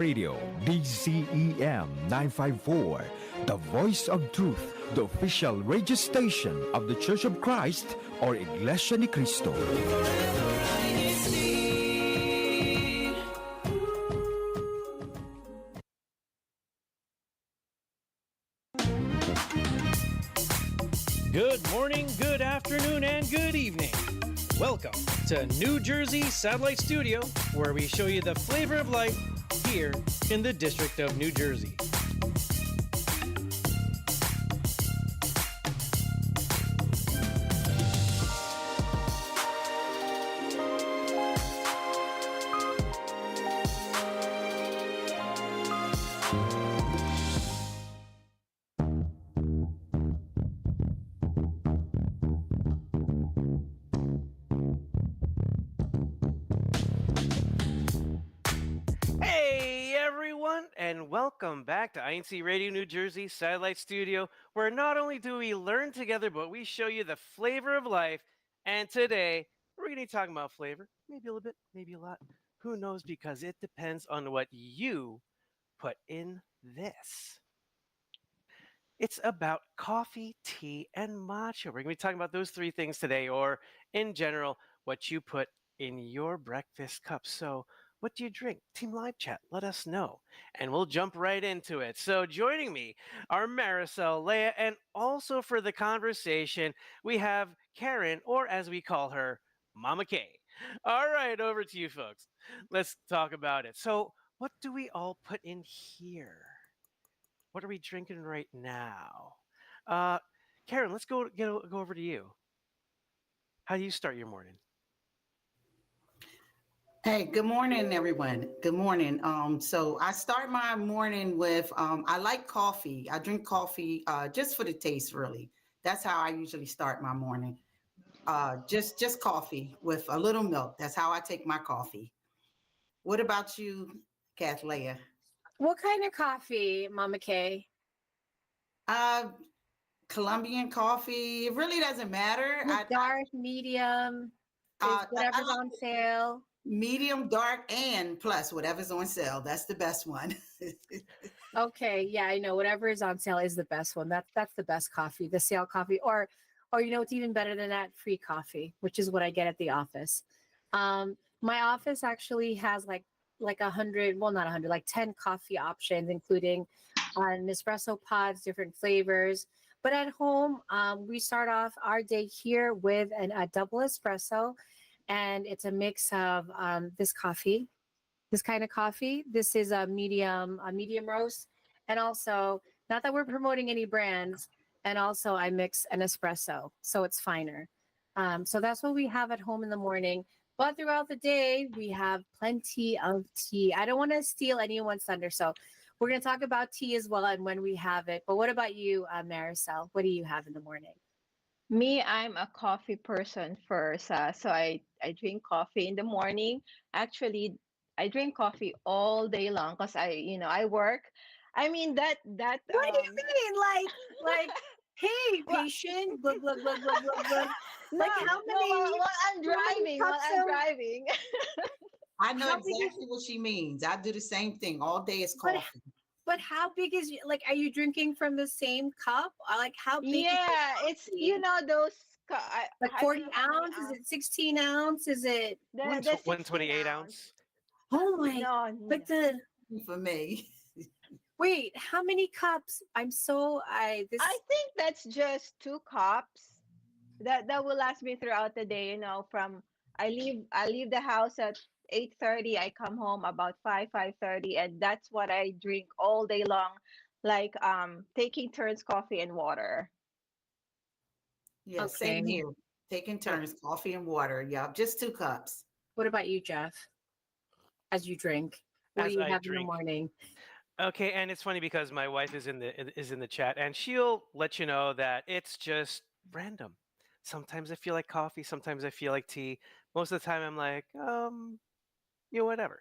Radio DCEM 954, the voice of truth, the official radio station of the Church of Christ or Iglesianicristo. Good morning, good afternoon, and good evening. Welcome to New Jersey Satellite Studio, where we show you the flavor of life here in the District of New Jersey. And welcome back to INCRadio New Jersey Satellite Studio, where not only do we learn together, but we show you the flavor of life. And today, we're going to be talking about flavor. Maybe a little bit, maybe a lot. Who knows? Because it depends on what you put in this. It's about coffee, tea, and matcha. We're going to be talking about those three things today, or in general, what you put in your breakfast cup. So, what do you drink? Team Live Chat, let us know. And we'll jump right into it. So joining me are Marisol, Leah, and also for the conversation, we have Karen, or as we call her, Mama K. All right, over to you folks. Let's talk about it. So what do we all put in here? What are we drinking right now? Karen, let's go over to you. How do you start your morning? Hey, good morning, everyone. Good morning. So I start my morning with, I like coffee. I drink coffee just for the taste, really. That's how I usually start my morning. Just coffee with a little milk. That's how I take my coffee. What about you, Kathleen? What kind of coffee, Mama Kay? Colombian coffee. It really doesn't matter. Dark, medium, whatever's on sale. Medium, dark, and plus whatever's on sale. That's the best one. Okay, yeah, I know. Whatever is on sale is the best one. That's the best coffee, the sale coffee, or you know, it's even better than that, free coffee, which is what I get at the office. My office actually has like 100, well, not 100, like 10 coffee options, including Nespresso pods, different flavors. But at home, we start off our day here with a double espresso. And it's a mix of this kind of coffee. This is a medium roast. And also, not that we're promoting any brands, and also I mix an espresso, so it's finer. So that's what we have at home in the morning. But throughout the day, we have plenty of tea. I don't want to steal anyone's thunder, so we're going to talk about tea as well and when we have it. But what about you, Marisol? What do you have in the morning? Me, I'm a coffee person first. So I drink coffee in the morning. Actually, I drink coffee all day long because I work. I mean that. What do you mean? Like, hey, patient, blah blah blah blah blah blah. Like how many? While I'm driving. I know exactly what she means. I do the same thing all day. It's coffee. But how big is are you drinking from the same cup? Like how big? Yeah, it's those like 40 ounce. Is it 16 ounce? Is it 128 ounce? Oh my! No, but for me. Wait, how many cups? I think that's just 2 cups. That will last me throughout the day. From I leave the house at 8:30. I come home about 5:30, and that's what I drink all day long, like taking turns, coffee and water. Yeah, okay. Same here. Taking turns, coffee and water. Yeah, just 2 cups. What about you, Jeff? As you drink, what do you have in the morning? Okay, and it's funny because my wife is in the chat, and she'll let you know that it's just random. Sometimes I feel like coffee, sometimes I feel like tea. Most of the time, I'm like, whatever.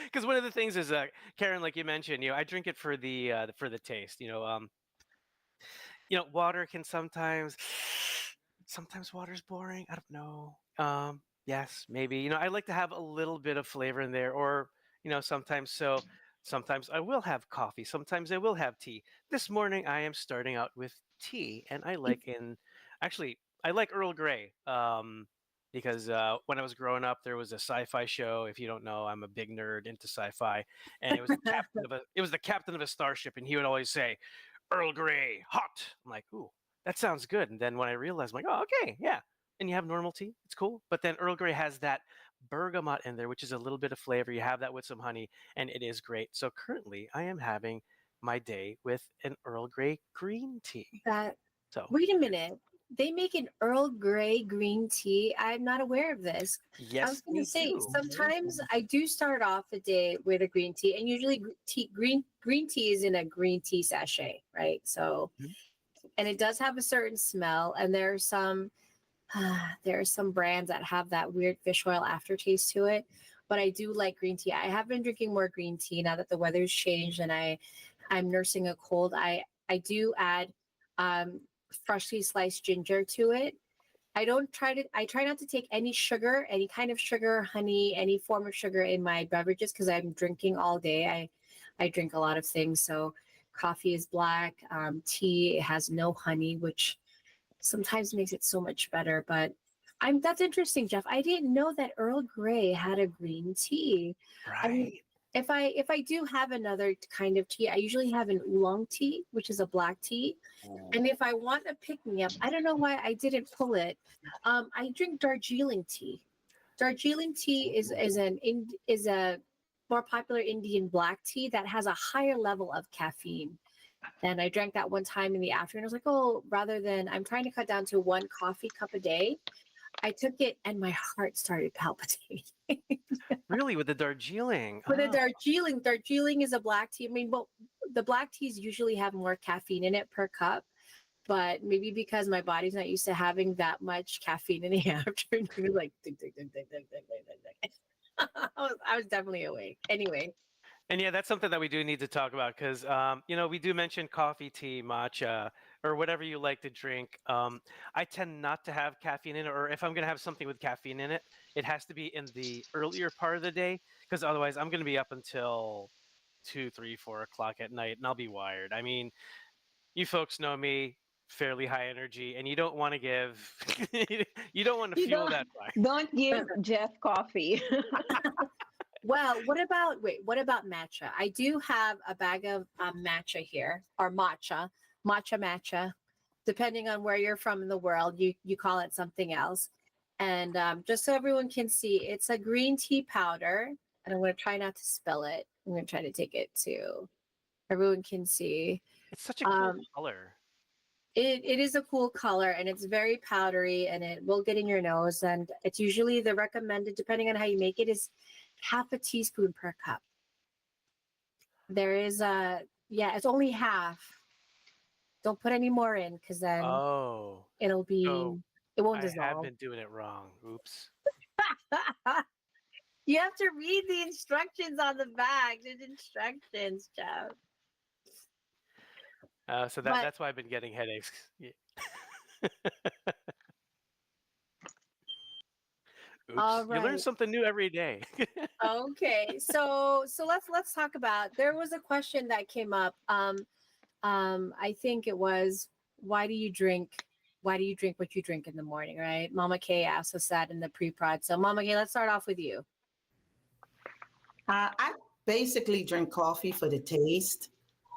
Because one of the things is, Karen, like you mentioned, I drink it for the taste. Water can sometimes water's boring. I don't know. Yes, maybe. I like to have a little bit of flavor in there, or sometimes. So sometimes I will have coffee. Sometimes I will have tea. This morning I am starting out with tea, and I like Earl Grey. Because when I was growing up, there was a sci-fi show. If you don't know, I'm a big nerd into sci-fi, and it was the captain of a starship, and he would always say, "Earl Grey, hot." I'm like, "Ooh, that sounds good." And then when I realized, I'm like, "Oh, okay, yeah." And you have normal tea, it's cool. But then Earl Grey has that bergamot in there, which is a little bit of flavor. You have that with some honey, and it is great. So currently, I am having my day with an Earl Grey green tea. That So Wait a minute. They make an Earl Grey green tea. I'm not aware of this. I was yes, going to we say do. sometimes I do start off the day with a green tea, and usually green tea is in a green tea sachet, right? So, Mhm. and it does have a certain smell, and there are some brands that have that weird fish oil aftertaste to it. But I do like green tea. I have been drinking more green tea now that the weather's changed and I'm nursing a cold. I do add um, freshly sliced ginger to it. I try not to take any sugar, any kind of sugar, honey, any form of sugar in my beverages because I'm drinking all day. I drink a lot of things. So coffee is black, tea it has no honey, which sometimes makes it so much better. But that's interesting, Jeff. I didn't know that Earl Grey had a green tea. I mean, Right. if I do have another kind of tea, I usually have an oolong tea, which is a black tea. And if I want a pick me up, I don't know why I didn't pull it. I drink Darjeeling tea. Darjeeling tea is a more popular Indian black tea that has a higher level of caffeine. And I drank that one time in the afternoon. I was like, oh, rather than I'm trying to cut down to one coffee cup a day, I took it and my heart started palpitating. Really, with the Darjeeling. For the Oh, Darjeeling is a black tea. I mean, well, the black teas usually have more caffeine in it per cup, but maybe because my body's not used to having that much caffeine in the afternoon, it was like ding, ding, ding, ding, ding, ding, ding, ding, ding. I was definitely awake. Anyway, and yeah, that's something that we do need to talk about because, we do mention coffee, tea, matcha, or whatever you like to drink. I tend not to have caffeine in it, or if I'm going to have something with caffeine in it, it has to be in the earlier part of the day because otherwise I'm going to be up until 2, 3, 4 o'clock at night and I'll be wired. I mean, you folks know me, fairly high energy, and you don't want to give, you don't want to You fuel that fire. don't give Jeff coffee. well, what about matcha? I do have a bag of matcha here, or matcha. Depending on where you're from in the world, you call it something else. And just so everyone can see, it's a green tea powder. And I'm going to try not to spill it. I'm going to try to take it to everyone can see. It's such a cool Um, color. it is a cool color and it's very powdery and it will get in your nose. And it's usually the recommended, depending on how you make it, is half a teaspoon per cup. There is yeah, it's only half. Don't put any more in because then Oh, it'll be, so it won't I have dissolve. been doing it wrong. Oops. You have to read the instructions on the bag. There's instructions, Jeff. So But that's why I've been getting headaches. Yeah. all Oops. You learn right. something new every day. Okay. So let's talk about, there was a question that came up. I think it was, why do you drink what you drink in the morning, right? Mama K asked us that in the pre-prod. So Mama K, let's start off with you. I basically drink coffee for the taste.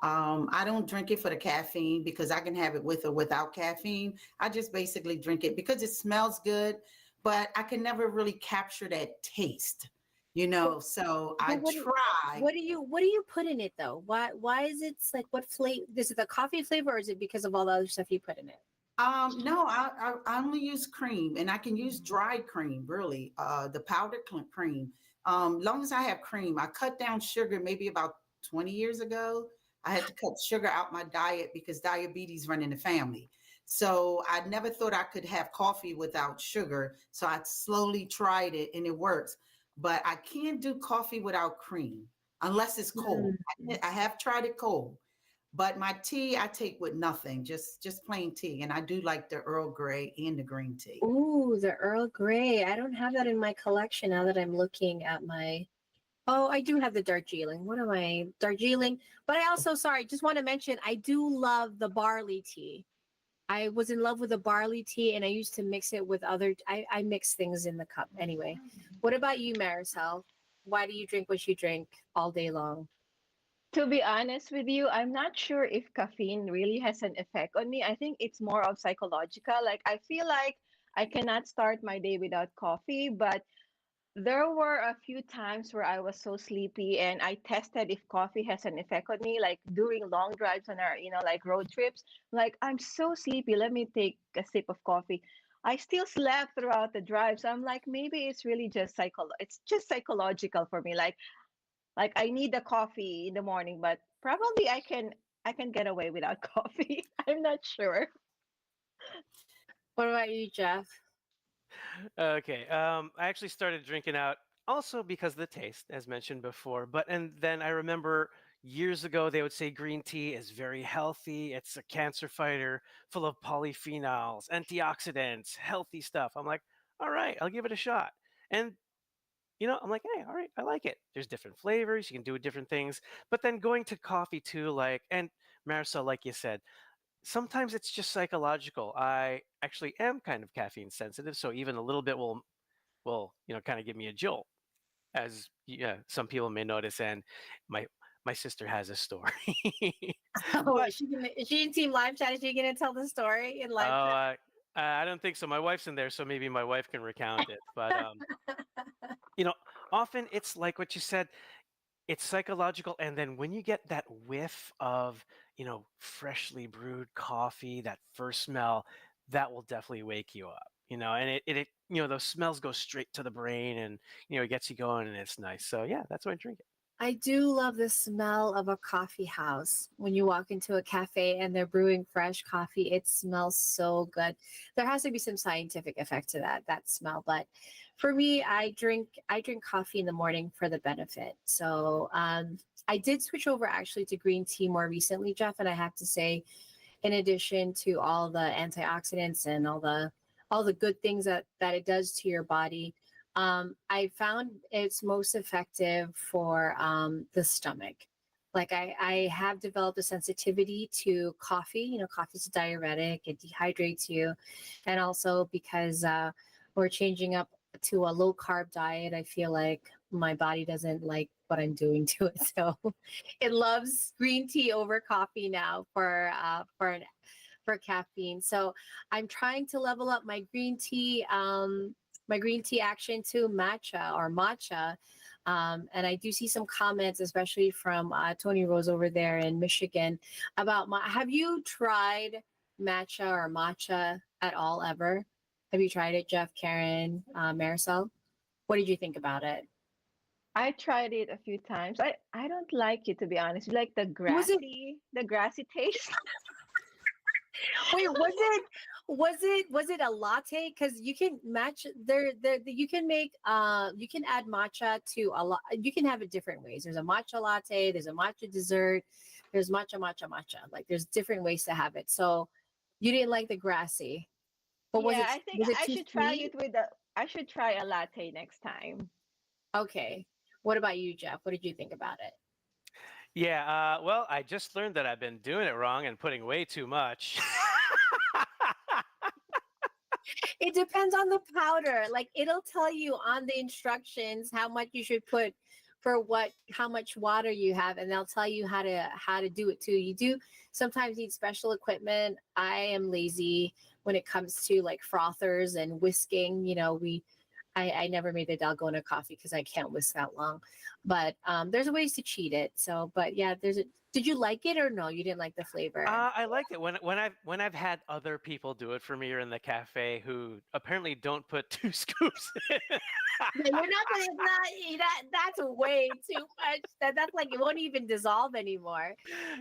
I don't drink it for the caffeine because I can have it with or without caffeine. I just basically drink it because it smells good, but I can never really capture that taste, So I But try. what do you put in it though? Why is it like, what flavor? Is it the coffee flavor or is it because of all the other stuff you put in it? No, I only use cream and I can use dried cream, really, the powdered cream. Long as I have cream, I cut down sugar maybe about 20 years ago. I had to cut sugar out my diet because diabetes run in the family. So I never thought I could have coffee without sugar. So I slowly tried it and it works. But I can't do coffee without cream unless it's cold. I have tried it cold. But my tea I take with nothing, just plain tea. And I do like the Earl Grey and the green tea. Ooh, the Earl Grey. I don't have that in my collection now that I'm looking at my Oh, I do have the Darjeeling. What am I? Darjeeling. But I also, sorry, just want to mention, I do love the barley tea. I was in love with the barley tea and I used to mix it with other, I mix things in the cup anyway. What about you, Marisol? Why do you drink what you drink all day long? To be honest with you, I'm not sure if caffeine really has an effect on me. I think it's more of psychological. Like I feel like I cannot start my day without coffee, but there were a few times where I was so sleepy and I tested if coffee has an effect on me, like during long drives on our, like road trips. Like, I'm so sleepy. Let me take a sip of coffee. I still slept throughout the drive. So I'm like, maybe it's really just it's just psychological for me. Like I need the coffee in the morning, but probably I can get away without coffee. I'm not sure. What about you, Jeff? Okay. I actually started drinking out also because of the taste, as mentioned before. But and then I remember years ago they would say green tea is very healthy. It's a cancer fighter, full of polyphenols, antioxidants, healthy stuff. I'm like, all right, I'll give it a shot. And I'm like, hey, all right, I like it. There's different flavors. You can do different things. But then going to coffee too, like, and Marisol, like you said, sometimes it's just psychological. I actually am kind of caffeine sensitive, so even a little bit will kind of give me a jolt, as yeah, some people may notice. And my my sister has a story. Oh, But is she in Team Live Chat? Is she going to tell the story in oh, Live Chat? I don't think so. My wife's in there, so maybe my wife can recount it. But you know, often it's like what you said. It's psychological, and then when you get that whiff of freshly brewed coffee, that first smell, that will definitely wake you up. And it those smells go straight to the brain, and it gets you going, and it's nice. So yeah, that's why I drink it. I do love the smell of a coffee house. When you walk into a cafe and they're brewing fresh coffee, it smells so good. There has to be some scientific effect to that smell, but for me, I drink coffee in the morning for the benefit. So, I did switch over actually to green tea more recently, Jeff, and I have to say, in addition to all the antioxidants and all the good things that it does to your body, I found it's most effective for the stomach. Like I have developed a sensitivity to coffee. Coffee's a diuretic; it dehydrates you, and also because we're changing up to a low carb diet, I feel like my body doesn't like what I'm doing to it, so it loves green tea over coffee now for caffeine. So I'm trying to level up my green tea. My green tea action to matcha or matcha. And I do see some comments, especially from Tony Rose over there in Michigan, about have you tried matcha or matcha at all ever? Have you tried it, Jeff, Karen, Marisol? What did you think about it? I tried it a few times. I don't like it, to be honest. Like Was it the grassy taste. Wait, was it a latte? Because you can match there you can make you can add matcha to a lot. You can have it different ways. There's a matcha latte, there's a matcha dessert, there's matcha. Like there's different ways to have it. So you didn't like the grassy, but was Yeah, it I think was it I too should try sweet? it I should try a latte next time. Okay. What about you, Jeff? What did you think about it? Yeah. Well, I just learned that I've been doing it wrong and putting way too much. It depends on the powder. Like it'll tell you on the instructions how much you should put for how much water you have, and they'll tell you how to do it too. You do sometimes need special equipment. I am lazy when it comes to like frothers and whisking. I never made the dalgona coffee because I can't whisk that long. But there's ways to cheat it. So, but yeah, did you like it or no? You didn't like the flavor? I liked it when I've had other people do it for me or in the cafe who apparently don't put two scoops in. Yeah, you're not gonna that's way too much. That's like it won't even dissolve anymore.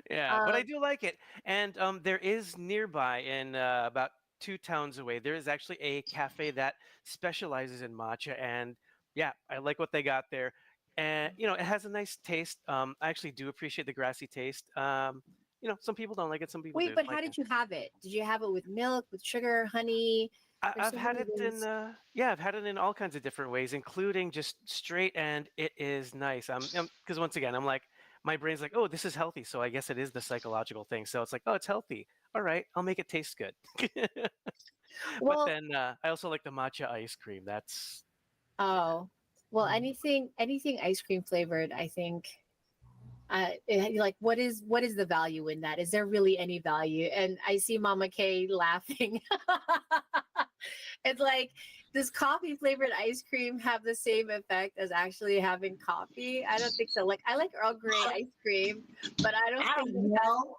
Yeah, but I Um, do like it. And there is nearby in about 2 towns away, there is actually a cafe that specializes in matcha. And yeah, I like what they got there. And it has a nice taste. I actually do appreciate the grassy taste. Some people don't like it, some people Wait, do but how like it. did you have it? Did you have it with milk, with sugar, honey? There's I've so had many it in ways. yeah, I've had it in all kinds of different ways, including just straight, and it is nice. Because once again, I'm like, my brain's like, oh, this is healthy, so I guess it is the psychological thing. So it's like, oh, it's healthy. All right, I'll make it taste good. But Well, then I also like the matcha ice cream. That's oh, well, mm. anything ice cream flavored, I think. Like, what is the value in that? Is there really any value? And I see Mama Kay laughing. It's like, does coffee flavored ice cream have the same effect as actually having coffee? I don't think so. Like, I like Earl Grey ice cream, but I don't I think don't it has. know.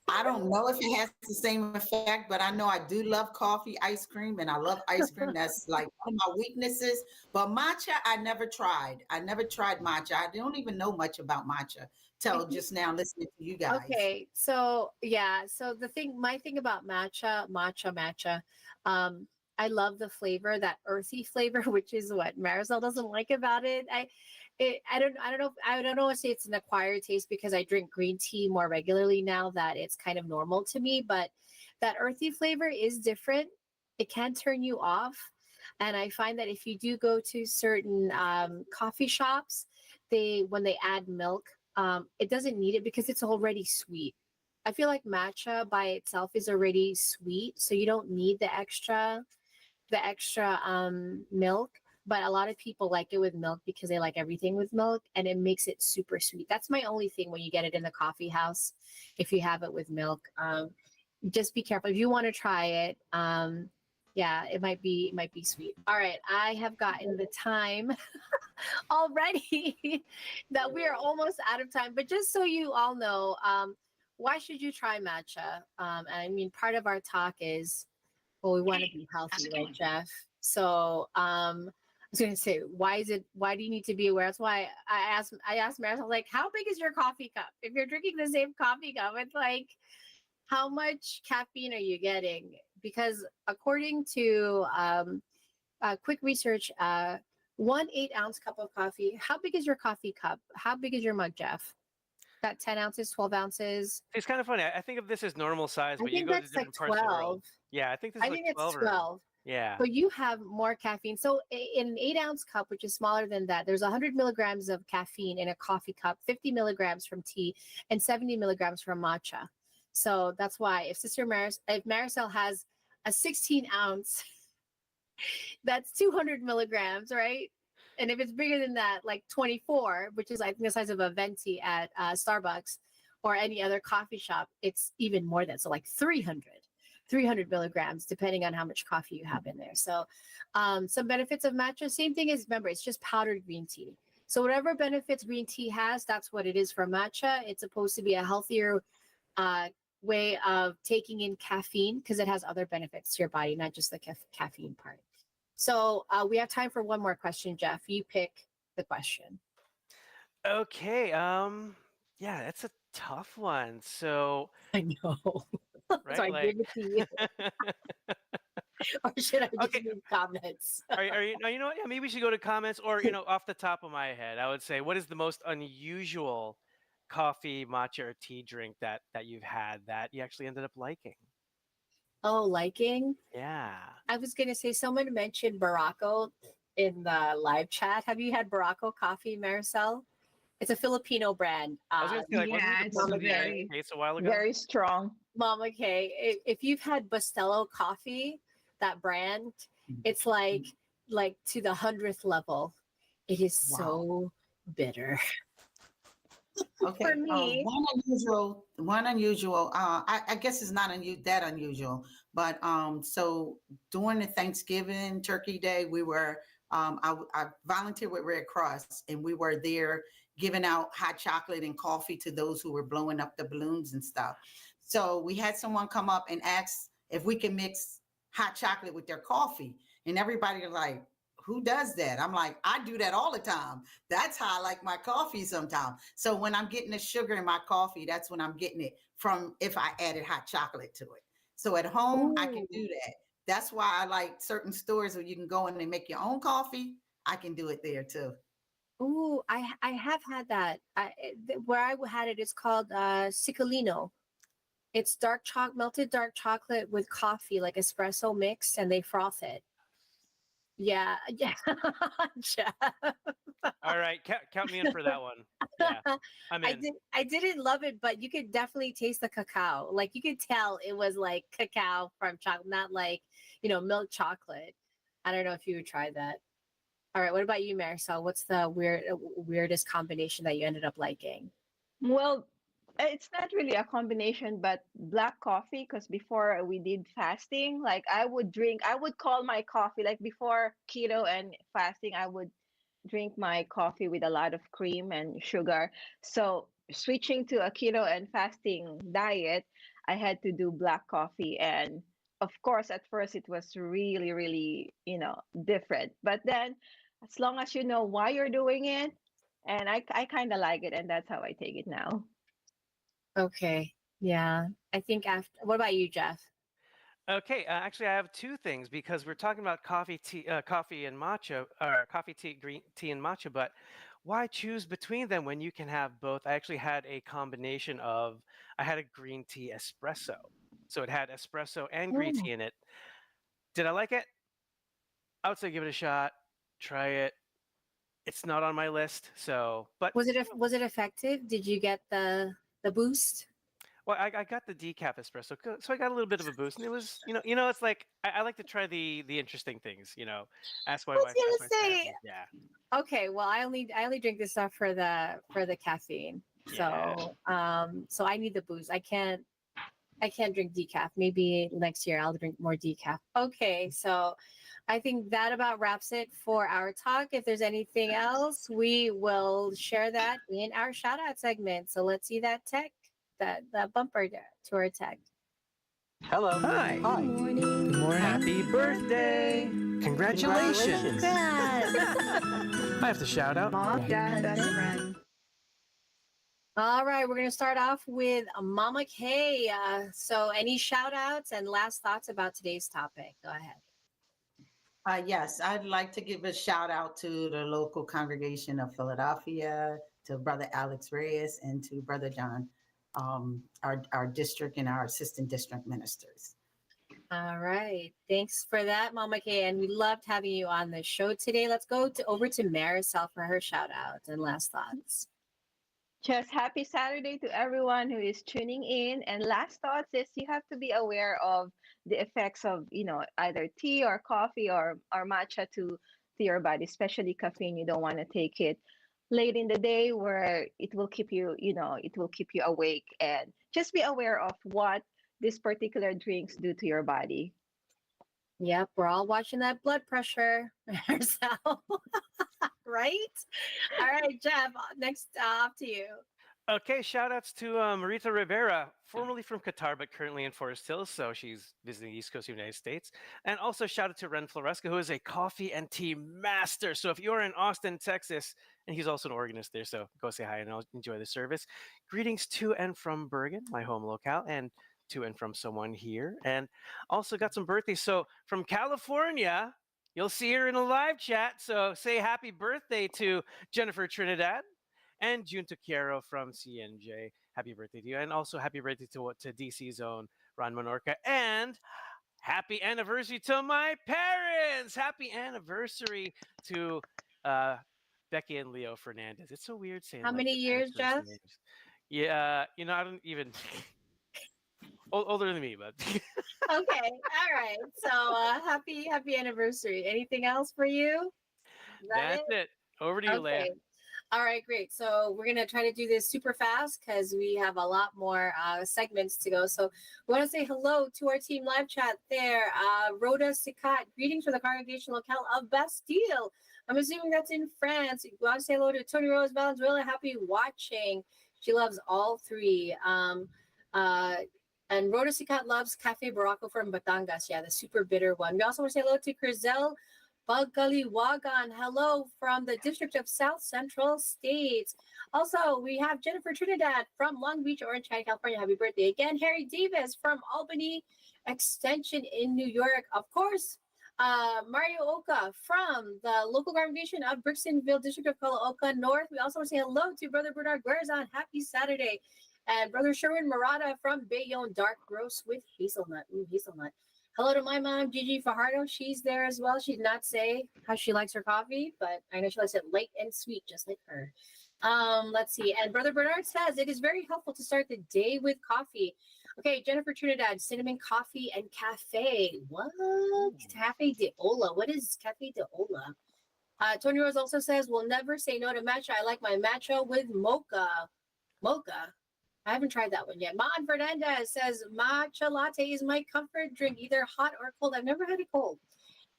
I don't know if it has the same effect, but I know I do love coffee ice cream and I love ice cream. That's like one of my weaknesses. But matcha, I never tried. I never tried matcha. I don't even know much about matcha till just now listening to you guys. Okay, so yeah, so my thing about matcha, um, I love the flavor, that earthy flavor, which is what Marisol doesn't like about it. I don't know if it's an acquired taste because I drink green tea more regularly now that it's kind of normal to me, but that earthy flavor is different. It can turn you off, and I find that if you do go to certain coffee shops, when they add milk, it doesn't need it because it's already sweet. I feel like matcha by itself is already sweet, so you don't need the extra milk. But a lot of people like it with milk because they like everything with milk, and it makes it super sweet. That's my only thing when you get it in the coffee house. If you have it with milk, just be careful if you want to try it. Yeah, it might be sweet. All right, I have gotten the time already that we are almost out of time. But just so you all know, why should you try matcha? And I mean, part of our talk is, well, we want to be How's healthy, it right, going? Jeff? So I was going to say, why do you need to be aware? That's why I asked Marisol, like, how big is your coffee cup? If you're drinking the same coffee cup, it's like, how much caffeine are you getting? Because according to quick research, 1 8-ounce cup of coffee. How big is your coffee cup? How big is your mug, Jeff? That 10 ounces, 12 ounces? it's kind of funny. I think of this as normal size, I but you think go to that's like different parts of the world. 12. Yeah, I think this is I like think it's 12 or 12. yeah. So you have more caffeine. So in an 8-ounce cup, which is smaller than that, there's 100 milligrams of caffeine in a coffee cup, 50 milligrams from tea, and 70 milligrams from matcha. So that's why if Marisol has a 16-ounce, that's 200 milligrams, right? And if it's bigger than that, like 24, which is, I think, the size of a venti at Starbucks or any other coffee shop, it's even more than, so like 300 milligrams, depending on how much coffee you have in there. So some benefits of matcha, same thing as, remember, it's just powdered green tea. So whatever benefits green tea has, that's what it is for matcha. It's supposed to be a healthier way of taking in caffeine because it has other benefits to your body, not just the caffeine part. So we have time for one more question, Jeff. You pick the question. Okay. Yeah, that's a tough one. So, I know. So right, I like give it to you, or should I just okay, read comments? are you no, you know what? Yeah, maybe we should go to comments or, off the top of my head, I would say, what is the most unusual coffee, matcha, or tea drink that you've had that you actually ended up liking? Oh, liking. Yeah. I was gonna say someone mentioned Barako in the live chat. Have you had Barako coffee, Maricel? It's a Filipino brand. I was gonna say, like, wasn't he Yeah, it's deported to Mama the United K. very, States a while ago? very strong. Mama K. If you've had Bustelo coffee, that brand, it's like to the 100th level. It is Wow. so bitter for Okay. me. One unusual. I guess it's not that unusual, but so during the Thanksgiving Turkey Day, we were I volunteered with Red Cross, and we were there giving out hot chocolate and coffee to those who were blowing up the balloons and stuff. So we had someone come up and ask if we can mix hot chocolate with their coffee, and everybody was like, "Who does that?" I'm like, "I do that all the time. That's how I like my coffee sometimes." So when I'm getting the sugar in my coffee, that's when I'm getting it from if I added hot chocolate to it. So at home, I can Ooh, do that. That's why I like certain stores where you can go in and make your own coffee. I can do it there too. ooh, I have had that. Where I had it, it's called Ciccolino. It's melted dark chocolate with coffee, like espresso mix, and they froth it. Yeah, yeah. Jeff. All right, count me in for that one. Yeah, I'm in. I didn't love it, but you could definitely taste the cacao. Like you could tell it was like cacao from chocolate, not like, milk chocolate. I don't know if you would try that. All right, what about you, Marisol? What's the weirdest combination that you ended up liking? Well, it's not really a combination, but black coffee. Because before we did fasting, like I would call my coffee, like before keto and fasting, I would drink my coffee with a lot of cream and sugar. So switching to a keto and fasting diet, I had to do black coffee. And of course, at first it was really, really, different. But then as long as you know why you're doing it, and I kind of like it, and that's how I take it now. Okay. Yeah. I think what about you, Jeff? Okay, actually, I have two things because we're talking about coffee and matcha, or coffee, tea, green tea, and matcha. But why choose between them when you can have both? I actually had a combination of. I had a green tea espresso, so it had espresso and green Oh. tea in it. Did I like it? I would say give it a shot. Try it. It's not on my list, so but Was it effective? Did you get the boost? well, I got the decaf espresso, so I got a little bit of a boost, and it was, it's like I like to try the interesting things, Ask my I was wife, ask my gonna say, family, yeah, okay, well, I only drink this stuff for the caffeine. yeah. So I need the boost. I can't drink decaf. Maybe next year I'll drink more decaf. Okay, so I think that about wraps it for our talk. If there's anything else, we will share that in our shout out segment. So let's see that that bumper to our tech. Hello. Hi. Hi. Good morning. Happy birthday! Congratulations! I have to shout out. Mom, dad, best friend. All right, we're going to start off with Mama Kay. So any shout outs and last thoughts about today's topic? Go ahead. Yes, I'd like to give a shout out to the local congregation of Philadelphia, to Brother Alex Reyes, and to Brother John, our district and our assistant district ministers. All right. Thanks for that, Mama Kay. And we loved having you on the show today. Let's go over to Marisol for her shout out and last thoughts. Just happy Saturday to everyone who is tuning in. And last thoughts is you have to be aware of the effects of, either tea or coffee or matcha to your body, especially caffeine. You don't want to take it late in the day where it will keep you, it will keep you awake. And just be aware of what these particular drinks do to your body. Yep, we're all watching that blood pressure ourselves. Right? All right, Jeff, next off to you. Okay, shout outs to Marita Rivera, formerly from Qatar, but currently in Forest Hills. So she's visiting the East Coast of the United States. And also shout out to Ren Floresca, who is a coffee and tea master. So if you're in Austin, Texas, and he's also an organist there, so go say hi and enjoy the service. Greetings to and from Bergen, my home locale, and to and from someone here. And also got some birthdays. So from California, you'll see her in a live chat. So say happy birthday to Jennifer Trinidad. And June Tuquiero from CNJ. Happy birthday to you. And also happy birthday to DC's own Ron Menorca. And happy anniversary to my parents. Happy anniversary to Becky and Leo Fernandez. It's so weird saying How many years, Jeff? Names. Yeah, I don't even... older than me, but... Okay, all right. So happy anniversary. Anything else for you? That's it. Over to you, Leia. All right, great. So we're going to try to do this super fast because we have a lot more segments to go. So we want to say hello to our team live chat there. Rhoda Sikat, greetings from the congregation locale of Bastille. I'm assuming that's in France. We want to say hello to Tony Rose Valenzuela. Happy watching. She loves all three. And Rhoda Sikat loves Cafe Barraco from Batangas. Yeah, the super bitter one. We also want to say hello to Crizel Bagaliwagan. Hello from the District of South Central States. Also, we have Jennifer Trinidad from Long Beach, Orange County, California. Happy birthday again. Harry Davis from Albany Extension in New York. Of course, Mario Oka from the local congregation of Brixtonville, District of Caloocan North. We also want to say hello to Brother Bernard Guerzon. Happy Saturday. And Brother Sherwin Murata from Bayonne, dark roast with hazelnut. Ooh, hazelnut. Hello to my mom, Gigi Fajardo. She's there as well. She did not say how she likes her coffee, but I know she likes it light and sweet, just like her. Let's see. And Brother Bernard says it is very helpful to start the day with coffee. Okay, Jennifer Trinidad, cinnamon coffee and cafe. What? Cafe de Ola. What is Cafe de Ola? Tony Rose also says, we'll never say no to matcha. I like my matcha with mocha. Mocha? I haven't tried that one yet. Maan Fernandez says, matcha latte is my comfort drink, either hot or cold. I've never had it cold.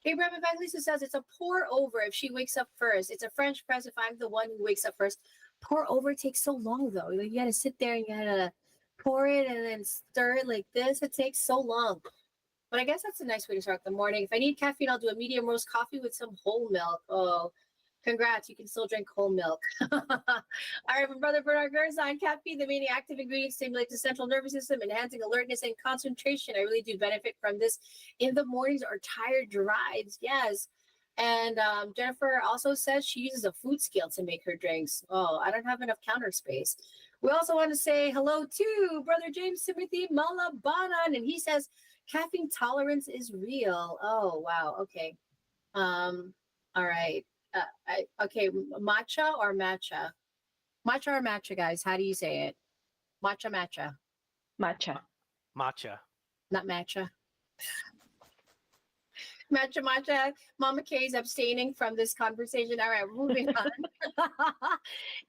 Abraham Evangelista says, it's a pour over if she wakes up first. It's a French press if I'm the one who wakes up first. Pour over takes so long, though. You got to sit there and you got to pour it and then stir it like this. It takes so long. But I guess that's a nice way to start the morning. If I need caffeine, I'll do a medium roast coffee with some whole milk. Oh, congrats. You can still drink whole milk. All right, from Brother Bernard Gerson, caffeine, the main active ingredient, stimulates the central nervous system, enhancing alertness and concentration. I really do benefit from this in the mornings or tired drives. Yes. And Jennifer also says she uses a food scale to make her drinks. Oh, I don't have enough counter space. We also want to say hello to Brother James Timothy Malabanan, and he says, caffeine tolerance is real. Oh, wow. Okay. All right. Okay. Matcha or matcha? Matcha or matcha, guys? How do you say it? Matcha, matcha. Matcha. Matcha. Not matcha. Matcha, matcha. Mama K is abstaining from this conversation. All right, moving on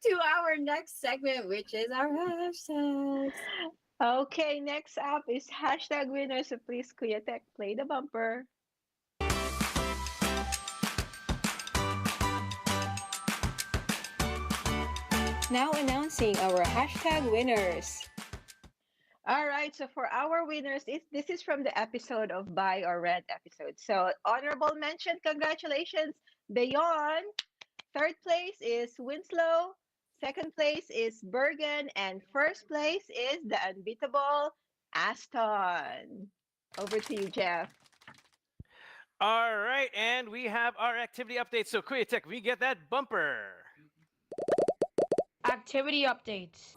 to our next segment, which is our hashtags. Okay, next up is hashtag winner. So please, Kuya Tech, play the bumper. Now announcing our hashtag winners. All right, so for our winners, this is from the episode of Buy or Rent episode. So honorable mention, congratulations, Bayonne. Third place is Winslow. Second place is Bergen. And first place is the unbeatable Aston. Over to you, Jeff. All right, and we have our activity update. So, Kuya Tech, we get that bumper. Activity updates.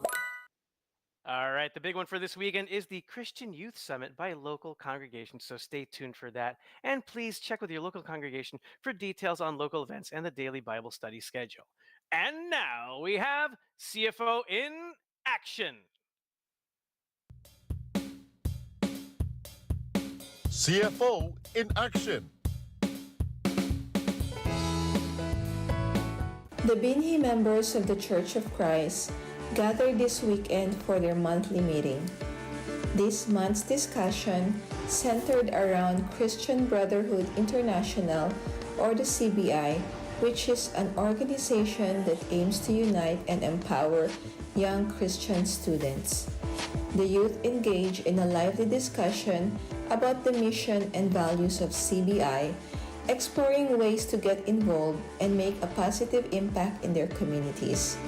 All right, the big one for this weekend is the Christian Youth Summit by local congregations, so stay tuned for that. And please check with your local congregation for details on local events and the daily Bible study schedule. And now we have CFO in action. CFO in action. The Binhi members of the Church of Christ gathered this weekend for their monthly meeting. This month's discussion centered around Christian Brotherhood International, or the CBI, which is an organization that aims to unite and empower young Christian students. The youth engaged in a lively discussion about the mission and values of CBI, exploring ways to get involved and make a positive impact in their communities.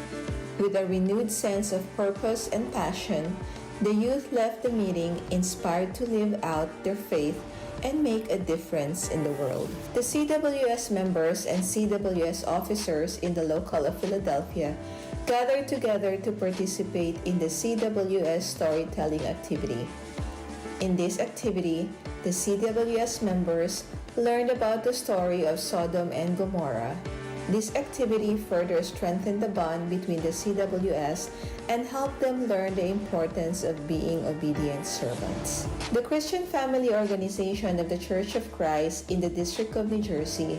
With a renewed sense of purpose and passion, the youth left the meeting inspired to live out their faith and make a difference in the world. The CWS members and CWS officers in the locale of Philadelphia gathered together to participate in the CWS storytelling activity. In this activity, the CWS members learned about the story of Sodom and Gomorrah. This activity further strengthened the bond between the CWS and helped them learn the importance of being obedient servants. The Christian Family Organization of the Church of Christ in the District of New Jersey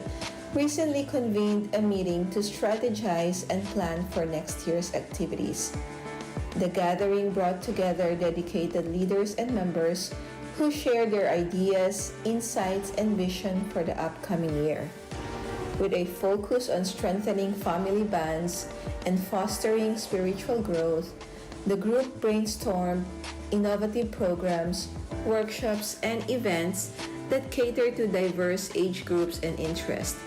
recently convened a meeting to strategize and plan for next year's activities. The gathering brought together dedicated leaders and members who shared their ideas, insights, and vision for the upcoming year. With a focus on strengthening family bonds and fostering spiritual growth, the group brainstormed innovative programs, workshops, and events that cater to diverse age groups and interests.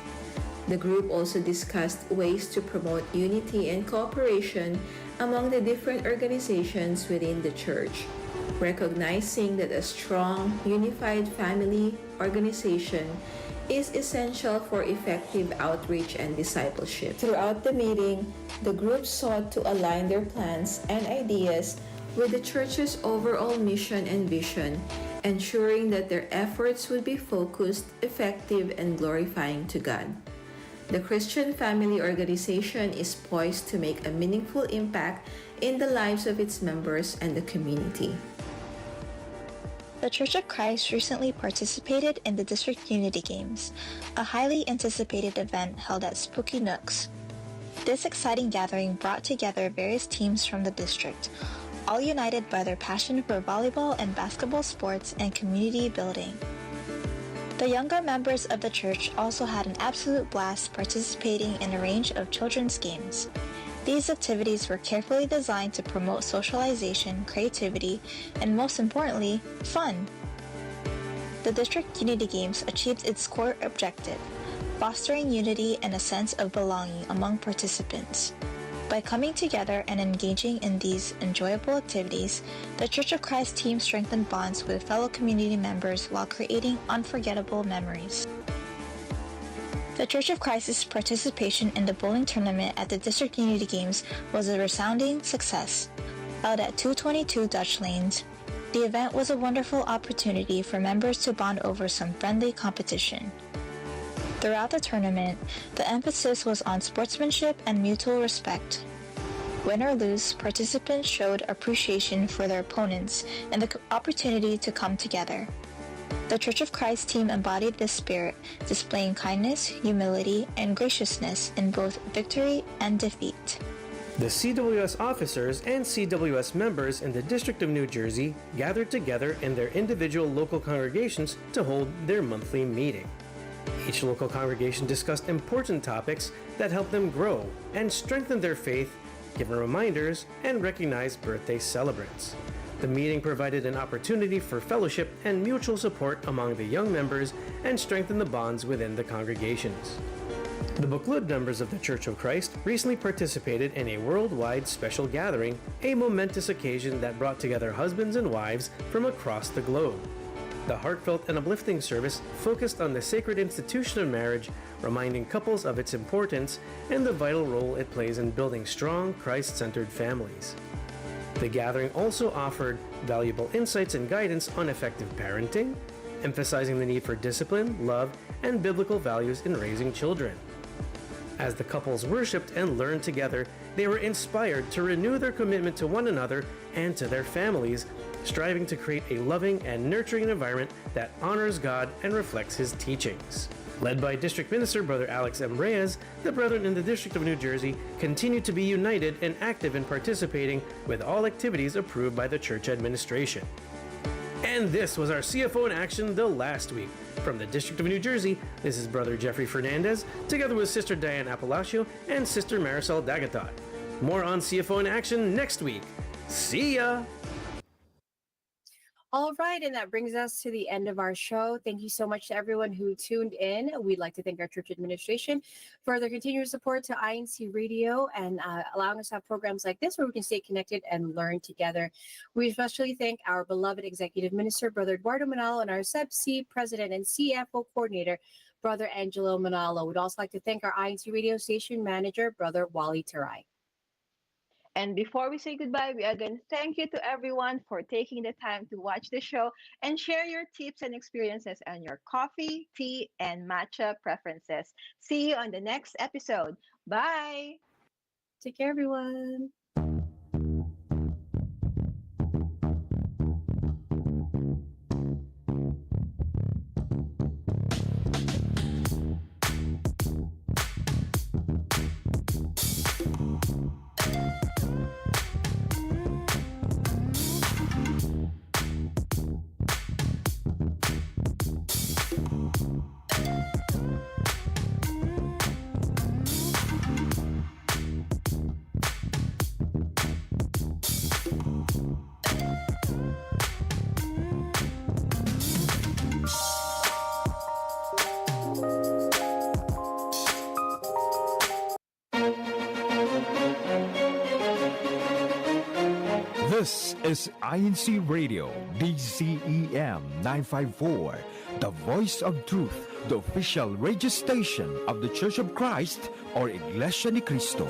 The group also discussed ways to promote unity and cooperation among the different organizations within the church, recognizing that a strong, unified family organization is essential for effective outreach and discipleship. Throughout the meeting, the group sought to align their plans and ideas with the church's overall mission and vision, ensuring that their efforts would be focused, effective, and glorifying to God. The Christian Family Organization is poised to make a meaningful impact in the lives of its members and the community. The Church of Christ recently participated in the District Unity Games, a highly anticipated event held at Spooky Nooks. This exciting gathering brought together various teams from the district, all united by their passion for volleyball and basketball sports and community building. The younger members of the church also had an absolute blast participating in a range of children's games. These activities were carefully designed to promote socialization, creativity, and most importantly, fun. The District Unity Games achieved its core objective, fostering unity and a sense of belonging among participants. By coming together and engaging in these enjoyable activities, the Church of Christ team strengthened bonds with fellow community members while creating unforgettable memories. The Church of Christ's participation in the bowling tournament at the District Unity Games was a resounding success. Held at 222 Dutch Lanes, the event was a wonderful opportunity for members to bond over some friendly competition. Throughout the tournament, the emphasis was on sportsmanship and mutual respect. Win or lose, participants showed appreciation for their opponents and the opportunity to come together. The Church of Christ team embodied this spirit, displaying kindness, humility, and graciousness in both victory and defeat. The CWS officers and CWS members in the District of New Jersey gathered together in their individual local congregations to hold their monthly meeting. Each local congregation discussed important topics that helped them grow and strengthen their faith, given reminders, and recognized birthday celebrants. The meeting provided an opportunity for fellowship and mutual support among the young members and strengthened the bonds within the congregations. The Buklud members of the Church of Christ recently participated in a worldwide special gathering, a momentous occasion that brought together husbands and wives from across the globe. The heartfelt and uplifting service focused on the sacred institution of marriage, reminding couples of its importance and the vital role it plays in building strong, Christ-centered families. The gathering also offered valuable insights and guidance on effective parenting, emphasizing the need for discipline, love, and biblical values in raising children. As the couples worshiped and learned together, they were inspired to renew their commitment to one another and to their families, striving to create a loving and nurturing environment that honors God and reflects His teachings. Led by District Minister Brother Alex M. Reyes, the Brethren in the District of New Jersey continue to be united and active in participating with all activities approved by the church administration. And this was our CFO in action the last week. From the District of New Jersey, this is Brother Jeffrey Fernandez, together with Sister Diane Apalacio and Sister Marisol Dagatot. More on CFO in action next week. See ya! All right, and that brings us to the end of our show. Thank you so much to everyone who tuned in. We'd like to thank our church administration for their continued support to INCRadio and allowing us to have programs like this where we can stay connected and learn together. We especially thank our beloved executive minister, Brother Eduardo Manalo, and our SEBC president and CFO coordinator, Brother Angelo Manalo. We'd also like to thank our INC radio station manager, Brother Wally Taray. And before we say goodbye, we again thank you to everyone for taking the time to watch the show and share your tips and experiences on your coffee, tea, and matcha preferences. See you on the next episode. Bye. Take care, everyone. This is INCRadio, DCEM 954, the voice of truth, the official radio station of the Church of Christ or Iglesia ni Cristo.